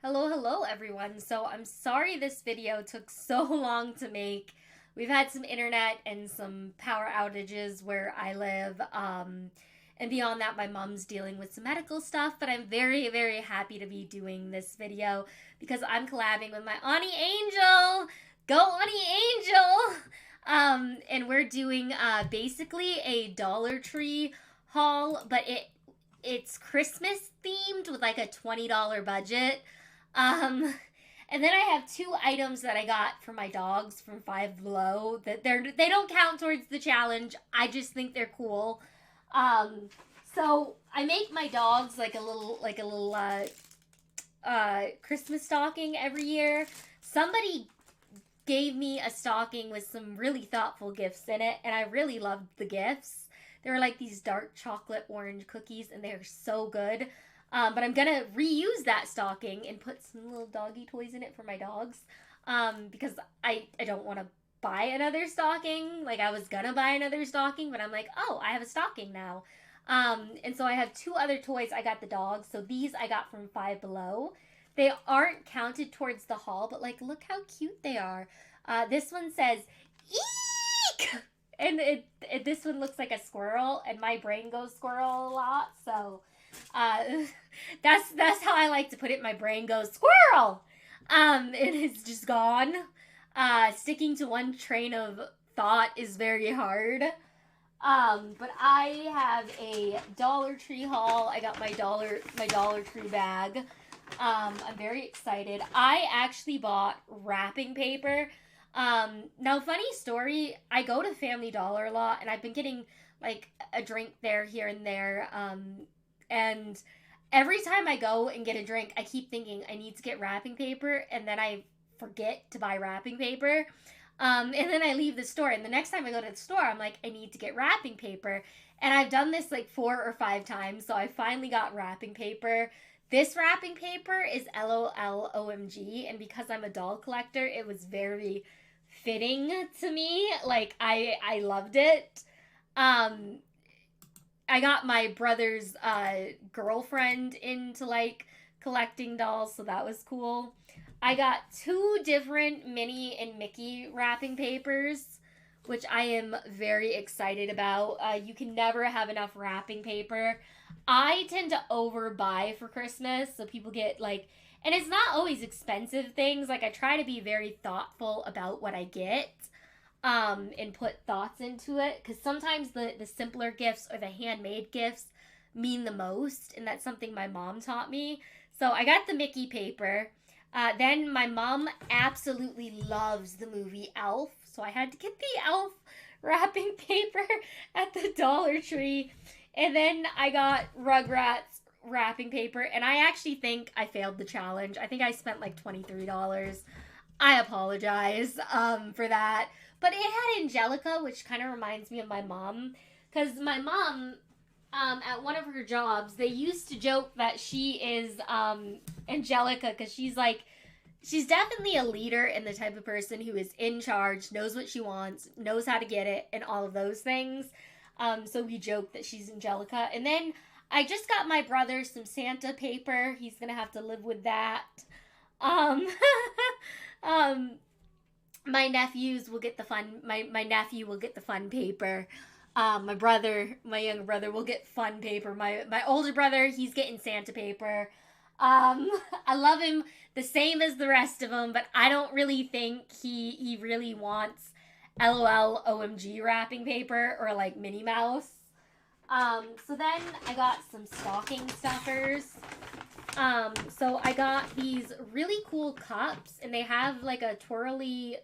Hello everyone. So I'm sorry this video took so long to make. We've had some internet and some power outages where I live. And beyond that, my mom's dealing with some medical stuff, but I'm very happy to be doing this video because I'm collabing with my Auntie Angel. Go Auntie Angel! And we're doing basically a Dollar Tree haul, but it's Christmas themed with like a $20 budget. Um, and then I have two items that I got for my dogs from Five Below that they don't count towards the challenge. I just think they're cool. So I make my dogs like a little Christmas stocking every year. Somebody gave me a stocking with some really thoughtful gifts in it, and I really loved the gifts. They were like these dark chocolate orange cookies, and they're so good. But I'm gonna reuse that stocking and put some little doggy toys in it for my dogs. Because I don't want to buy another stocking. Like I was gonna buy another stocking, but I'm like, oh, I have a stocking now. And so I have two other toys. I got the dogs. So these I got from Five Below. They aren't counted towards the haul, but like, look how cute they are. This one says, eek! And this one looks like a squirrel, and my brain goes squirrel a lot, so that's how I like to put it. My brain goes squirrel. It is just gone. Sticking to one train of thought is very hard. But I have a Dollar Tree haul. I got my Dollar Tree bag. I'm very excited. I actually bought wrapping paper. Now, funny story, I go to Family Dollar a lot, and I've been getting, like, a drink there, here and there, and every time I go and get a drink, I keep thinking I need to get wrapping paper, and then I forget to buy wrapping paper, and then I leave the store, and the next time I go to the store, I'm like, I need to get wrapping paper, and I've done this, like, 4 or 5 times, so I finally got wrapping paper. This wrapping paper is LOL OMG, and because I'm a doll collector, it was very fitting to me. Like, I loved it. I got my brother's girlfriend into, like, collecting dolls, so that was cool. I got 2 different Minnie and Mickey wrapping papers, which I am very excited about. You can never have enough wrapping paper. I tend to overbuy for Christmas, so people get, like, and it's not always expensive things. Like, I try to be very thoughtful about what I get, and put thoughts into it, because sometimes the simpler gifts or the handmade gifts mean the most, and that's something my mom taught me. So I got the Mickey paper. Then my mom absolutely loves the movie Elf, so I had to get the Elf wrapping paper at the Dollar Tree. And then I got Rugrats wrapping paper, and I actually think I failed the challenge. I think I spent like $23. I apologize for that. But it had Angelica, which kind of reminds me of my mom, because my mom, at one of her jobs, they used to joke that she is Angelica, because she's definitely a leader and the type of person who is in charge, knows what she wants, knows how to get it, and all of those things. So we joke that she's Angelica. And then I just got my brother some Santa paper. He's gonna have to live with that. Um, my nephews will get the fun. My nephew will get the fun paper. My younger brother will get fun paper. My older brother, he's getting Santa paper. I love him the same as the rest of them, but I don't really think he really wants LOL OMG wrapping paper or like Minnie Mouse. So then I got some stocking stuffers. So I got these really cool cups, and they have like a twirly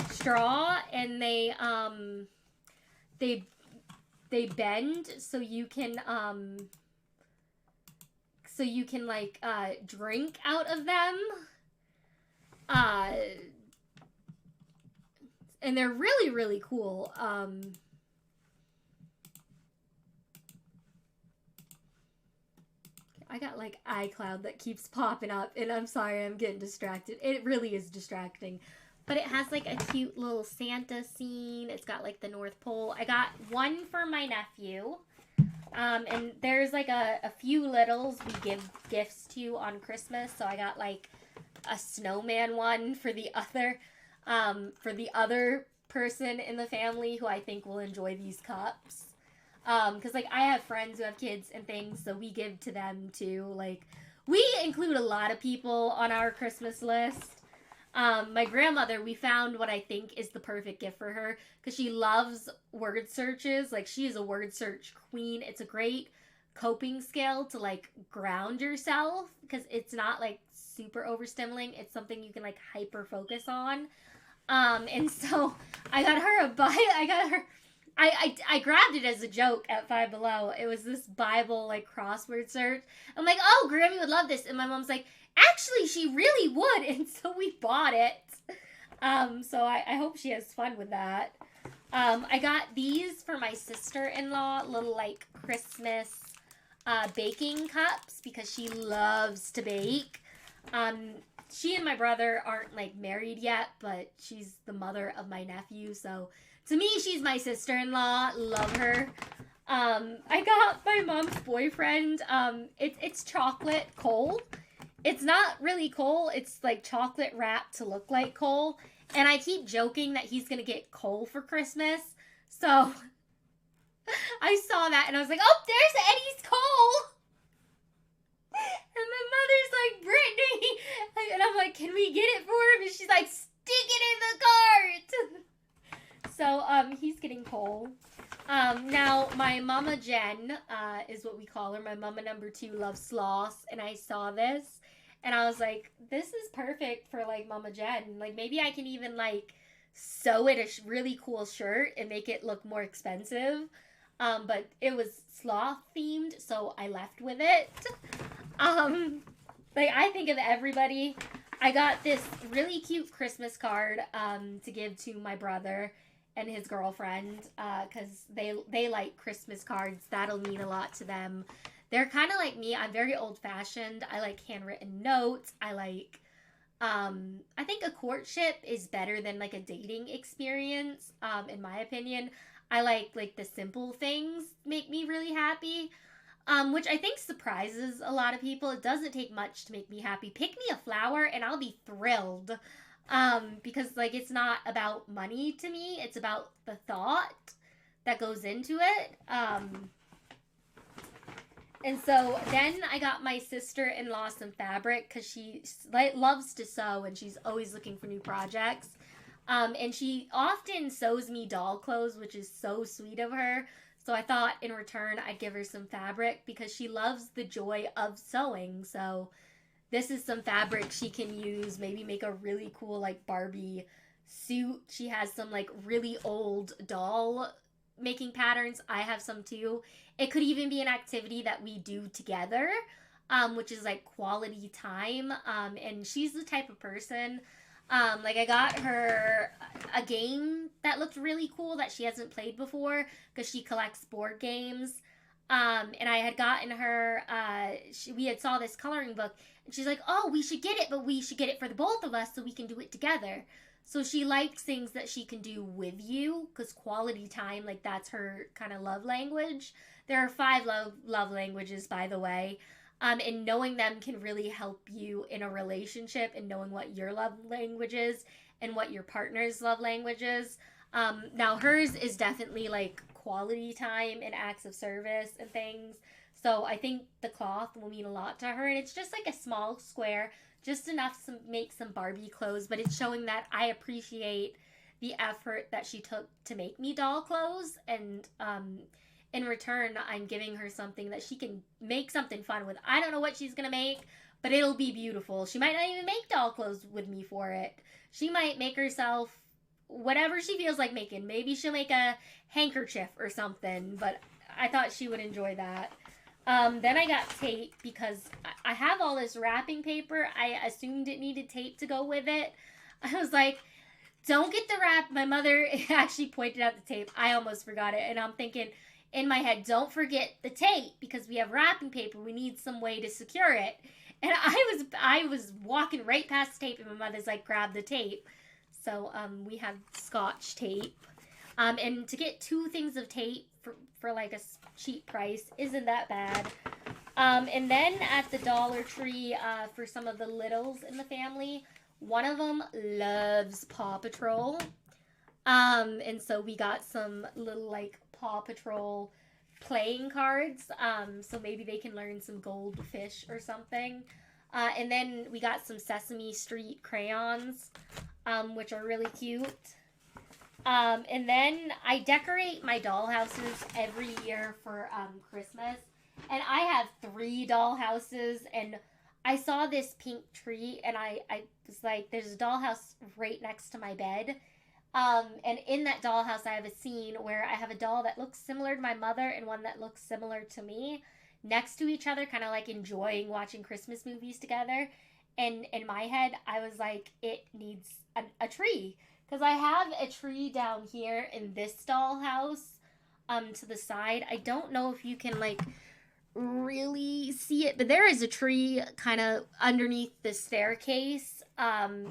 straw, and they bend so you can like drink out of them. And they're really cool. I got like iCloud that keeps popping up, and I'm sorry, I'm getting distracted. It really is distracting. But it has like a cute little Santa scene. It's got like the North Pole. I got one for my nephew. And there's like a few littles we give gifts to on Christmas. So I got like a snowman one for the other person in the family who I think will enjoy these cups. Because like I have friends who have kids and things, so we give to them too. Like we include a lot of people on our Christmas list. My grandmother, we found what I think is the perfect gift for her because she loves word searches. Like she is a word search queen. It's a great coping skill to like ground yourself because it's not like super overstimulating. It's something you can like hyper focus on. And so I got her I got her I grabbed it as a joke at Five Below. It was this Bible like crossword search. I'm like, oh, Grammy would love this, and my mom's like, actually, she really would, and so we bought it. So I hope she has fun with that. I got these for my sister-in-law, little like Christmas baking cups because she loves to bake. She and my brother aren't like married yet, but she's the mother of my nephew, so to me, she's my sister-in-law. Love her. I got my mom's boyfriend. It's chocolate coal. It's not really coal. It's like chocolate wrapped to look like coal. And I keep joking that he's gonna get coal for Christmas. So I saw that and I was like, oh, there's Eddie's coal. And my mother's like, Brittany. And I'm like, can we get it for him? And she's like, stick it in the cart. So, he's getting coal. Now, my Mama Jen, is what we call her. My Mama number 2 loves sloths. And I saw this. And I was like, this is perfect for, like, Mama Jen. Like, maybe I can even, like, sew it a really cool shirt and make it look more expensive. But it was sloth themed, so I left with it. Like, I think of everybody. I got this really cute Christmas card, to give to my brother and his girlfriend, because they like Christmas cards. That'll mean a lot to them. They're kind of like me. I'm very old-fashioned. I like handwritten notes. I like, I think a courtship is better than like a dating experience, in my opinion. I like the simple things make me really happy, which I think surprises a lot of people. It doesn't take much to make me happy. Pick me a flower and I'll be thrilled. Because like it's not about money to me, it's about the thought that goes into it. And so then I got my sister-in-law some fabric because she loves to sew and she's always looking for new projects. And she often sews me doll clothes, which is so sweet of her. So I thought in return I'd give her some fabric because she loves the joy of sewing. So this is some fabric she can use, maybe make a really cool like Barbie suit. She has some like really old doll making patterns. I have some too. It could even be an activity that we do together, which is like quality time. And she's the type of person, like I got her a game that looked really cool that she hasn't played before because she collects board games. And I had gotten her, we had saw this coloring book, and she's like, oh, we should get it, but we should get it for the both of us so we can do it together. So she likes things that she can do with you, because quality time, like, that's her kind of love language. There are 5 love languages, by the way, and knowing them can really help you in a relationship and knowing what your love language is and what your partner's love language is. Now, hers is definitely, like, quality time and acts of service and things. So I think the cloth will mean a lot to her. And it's just like a small square, just enough to make some Barbie clothes. But it's showing that I appreciate the effort that she took to make me doll clothes. And in return, I'm giving her something that she can make something fun with. I don't know what she's going to make, but it'll be beautiful. She might not even make doll clothes with me for it. She might make herself whatever she feels like making. Maybe she'll make a handkerchief or something, but I thought she would enjoy that. Then I got tape because I have all this wrapping paper. I assumed it needed tape to go with it. I was like, don't get the wrap. My mother actually pointed out the tape. I almost forgot it. And I'm thinking in my head, don't forget the tape because we have wrapping paper. We need some way to secure it. And I was walking right past the tape and my mother's like, grab the tape. So we have Scotch tape. And to get 2 things of tape for like a cheap price. Isn't that bad? And then at the Dollar Tree, for some of the littles in the family, one of them loves Paw Patrol. And so we got some little like Paw Patrol playing cards. So maybe they can learn some goldfish or something. And then we got some Sesame Street crayons, which are really cute. And then I decorate my doll houses every year for Christmas. And I have 3 doll houses, and I saw this pink tree, and I was like, there's a dollhouse right next to my bed. And in that dollhouse, I have a scene where I have a doll that looks similar to my mother and one that looks similar to me next to each other, kind of like enjoying watching Christmas movies together. And in my head, I was like, it needs a tree. Because I have a tree down here in this dollhouse to the side. I don't know if you can, like, really see it, but there is a tree kind of underneath the staircase.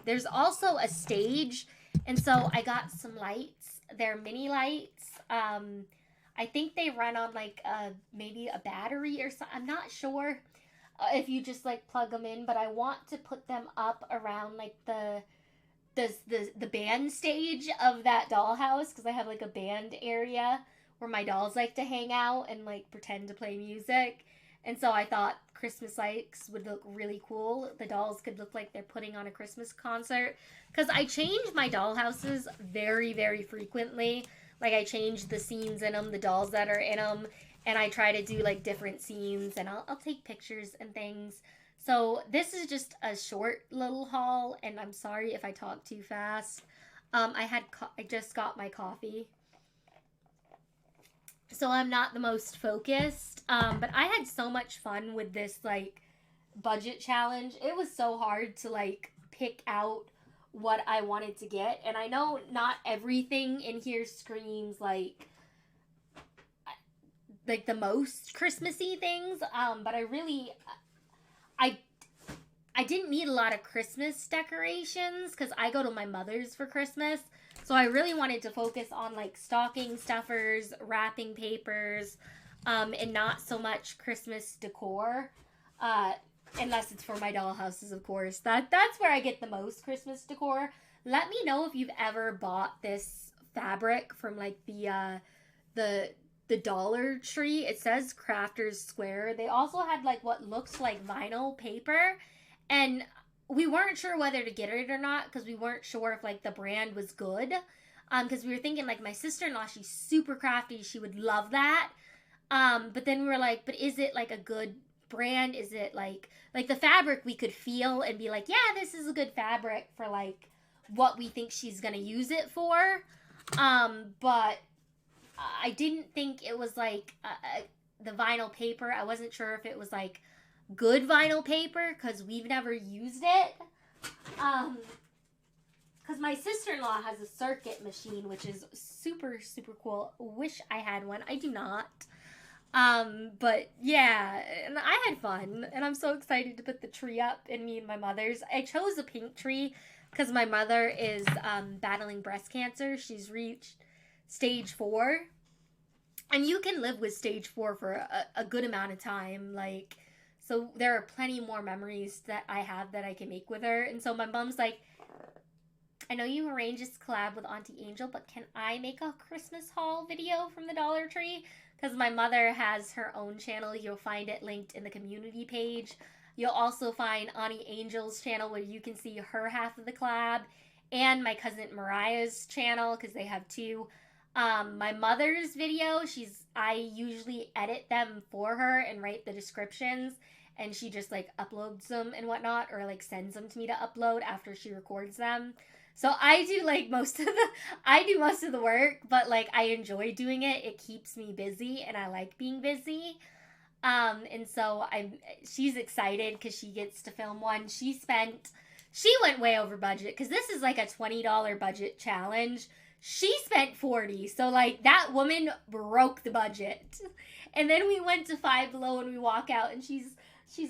There's also a stage, and so I got some lights. They're mini lights. I think they run on like maybe a battery or something. I'm not sure if you just like plug them in, but I want to put them up around like the band stage of that dollhouse, because I have like a band area where my dolls like to hang out and like pretend to play music. And so I thought Christmas lights would look really cool. The dolls could look like they're putting on a Christmas concert, because I change my dollhouses very, very frequently. Like, I change the scenes in them, the dolls that are in them, and I try to do like different scenes, and I'll take pictures and things. So this is just a short little haul, and I'm sorry if I talk too fast. I just got my coffee, so I'm not the most focused. But I had so much fun with this like budget challenge. It was so hard to like pick out what I wanted to get, and I know not everything in here screams like the most Christmassy things. But I didn't need a lot of Christmas decorations because I go to my mother's for Christmas. So I really wanted to focus on like stocking stuffers, wrapping papers, and not so much Christmas decor. Unless it's for my doll houses, of course. That's where I get the most Christmas decor. Let me know if you've ever bought this fabric from like the Dollar Tree. It says Crafters Square. They also had like what looks like vinyl paper, and we weren't sure whether to get it or not because we weren't sure if like the brand was good. Because we were thinking like my sister-in-law, she's super crafty, she would love that. But then we were like, but is it like a good brand? Is it like the fabric we could feel and be like, yeah, this is a good fabric for like what we think she's gonna use it for. But I didn't think it was like the vinyl paper. I wasn't sure if it was like good vinyl paper because we've never used it. Because my sister-in-law has a circuit machine, which is super, super cool. Wish I had one. I do not. But yeah, and I had fun, and I'm so excited to put the tree up in me and my mother's. I chose a pink tree because my mother is battling breast cancer. She's reached stage 4, and you can live with stage 4 for a good amount of time. Like, so there are plenty more memories that I have that I can make with her. And so my mom's like, I know you arranged this collab with Auntie Angel, but can I make a Christmas haul video from the Dollar Tree? Because my mother has her own channel. You'll find it linked in the community page. You'll also find Auntie Angel's channel where you can see her half of the collab, and my cousin Mariah's channel because they have 2. My mother's video, I usually edit them for her and write the descriptions, and she just like uploads them and whatnot, or like sends them to me to upload after she records them. So I do like most of the work, but like I enjoy doing it. It keeps me busy, and I like being busy. And so she's excited because she gets to film one. She went way over budget because this is like a $20 budget challenge. She spent $40, so like that woman broke the budget. And then we went to Five Below, and we walk out, and she's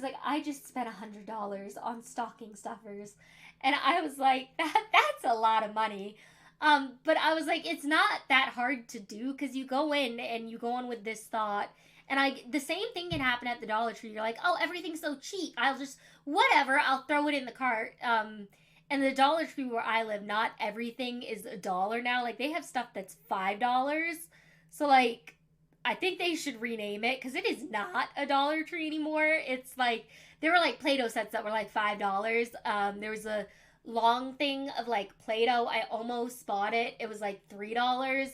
like, I just spent $100 on stocking stuffers. And I was like, that's a lot of money. But I was like, it's not that hard to do because you go in and you go in with this thought. And the same thing can happen at the Dollar Tree. You're like, oh, everything's so cheap. I'll just whatever. I'll throw it in the cart. And the Dollar Tree where I live, not everything is $1 now. Like they have stuff that's $5. So like, I think they should rename it because it is not a Dollar Tree anymore. It's like there were like Play-Doh sets that were like $5. There was a long thing of like Play-Doh. I almost bought it. It was like $3.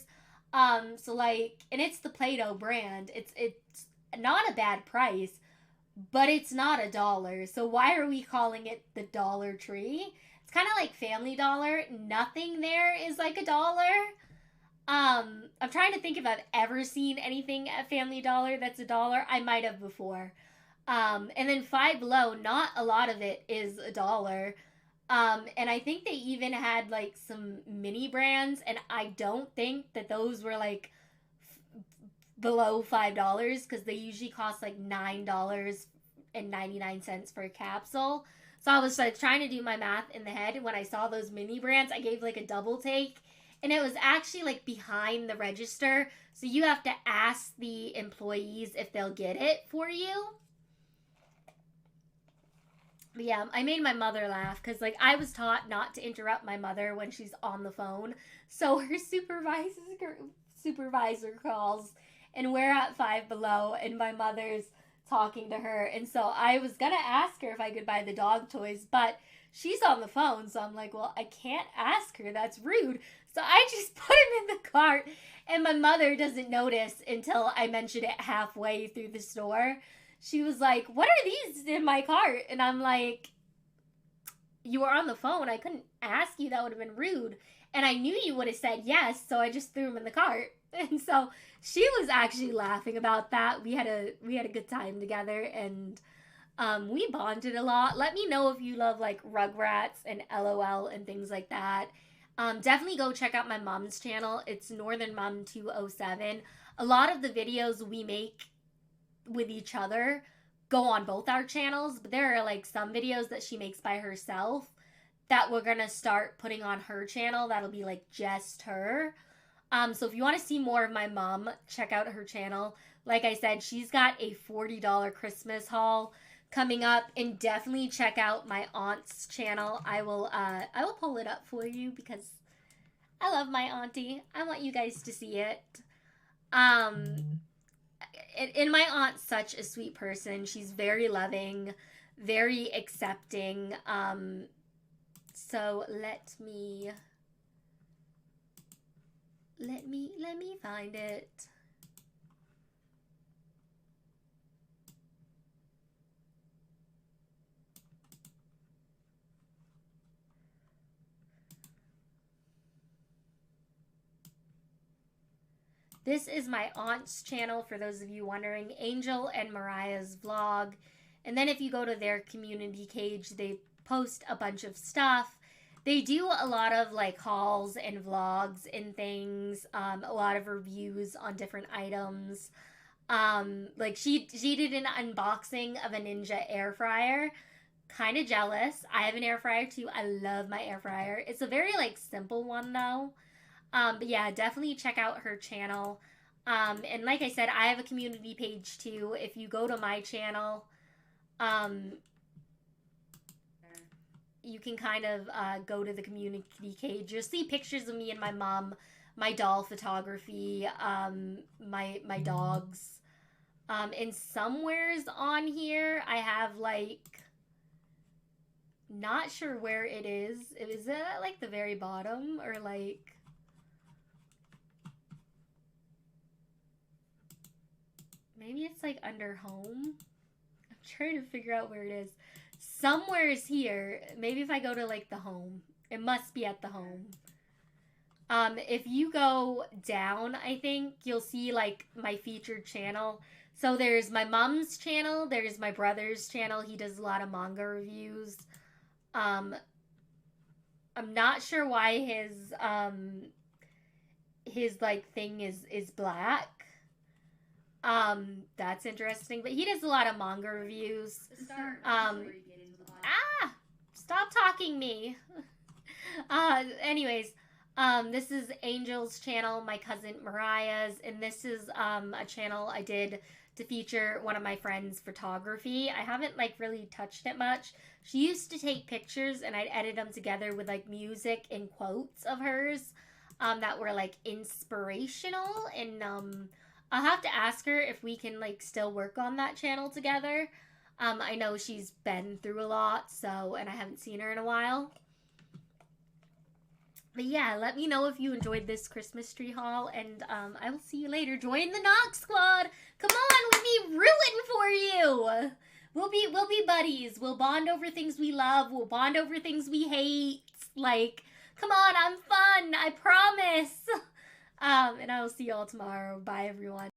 So like, and it's the Play-Doh brand. It's not a bad price, but it's not $1. So why are we calling it the Dollar Tree? It's kind of like Family Dollar. Nothing there is like $1. I'm trying to think if I've ever seen anything at Family Dollar that's $1. I might have before. And then Five Below, not a lot of it is $1. And I think they even had like some mini brands, and I don't think that those were like below $5 because they usually cost like $9.99 for a capsule. So I was like trying to do my math in the head, and when I saw those mini brands, I gave like a double take, and it was actually like behind the register. So you have to ask the employees if they'll get it for you. But yeah, I made my mother laugh because like I was taught not to interrupt my mother when she's on the phone. So her supervisor calls, and we're at Five Below, and my mother's talking to her. And so I was gonna ask her if I could buy the dog toys, but she's on the phone, so I'm like, well, I can't ask her. That's rude. So I just put him in the cart, and my mother doesn't notice until I mention it halfway through the store. She was like, what are these in my cart? And I'm like, you were on the phone. I couldn't ask you. That would have been rude. And I knew you would have said yes, so I just threw them in the cart. And so she was actually laughing about that. We had a good time together, and we bonded a lot. Let me know if you love like Rugrats and LOL and things like that. Definitely go check out my mom's channel. It's Northern Mom 207. A lot of the videos we make with each other go on both our channels, but there are like some videos that she makes by herself that we're gonna start putting on her channel. That'll be like just her. So if you want to see more of my mom, check out her channel. Like I said, she's got a $40 Christmas haul coming up, and definitely check out my aunt's channel. I will pull it up for you because I love my auntie. I want you guys to see it. And my aunt's such a sweet person. She's very loving, very accepting. So let me find it. This is my aunt's channel, for those of you wondering, Angel and Mariah's vlog. And then if you go to their community page, they post a bunch of stuff. They do a lot of like hauls and vlogs and things, a lot of reviews on different items. Like she did an unboxing of a Ninja air fryer. Kind of jealous. I have an air fryer too. I love my air fryer. It's a very like simple one though. But yeah, definitely check out her channel. And like I said, I have a community page too. If you go to my channel, you can kind of go to the community page. You'll see pictures of me and my mom, my doll photography, my dogs. And somewheres on here, I have like, not sure where it is. Is it at like the very bottom or like... Maybe it's like under home. I'm trying to figure out where it is. Somewhere is here. Maybe if I go to like the home. It must be at the home. If you go down, I think you'll see like my featured channel. So there's my mom's channel. There's my brother's channel. He does a lot of manga reviews. I'm not sure why his like thing is black. That's interesting, but he does a lot of manga reviews. Stop talking me. Anyways, This is Angel's channel, my cousin Mariah's, and this is a channel I did to feature one of my friends' photography. I haven't like really touched it much. She used to take pictures and I'd edit them together with like music and quotes of hers that were like inspirational, and I'll have to ask her if we can like still work on that channel together. I know she's been through a lot, so, and I haven't seen her in a while. But yeah, let me know if you enjoyed this Christmas tree haul, and I will see you later. Join the Knock Squad. Come on, we'll be rooting for you. We'll be buddies. We'll bond over things we love. We'll bond over things we hate. Like, come on, I'm fun. I promise. And I will see y'all tomorrow. Bye, everyone.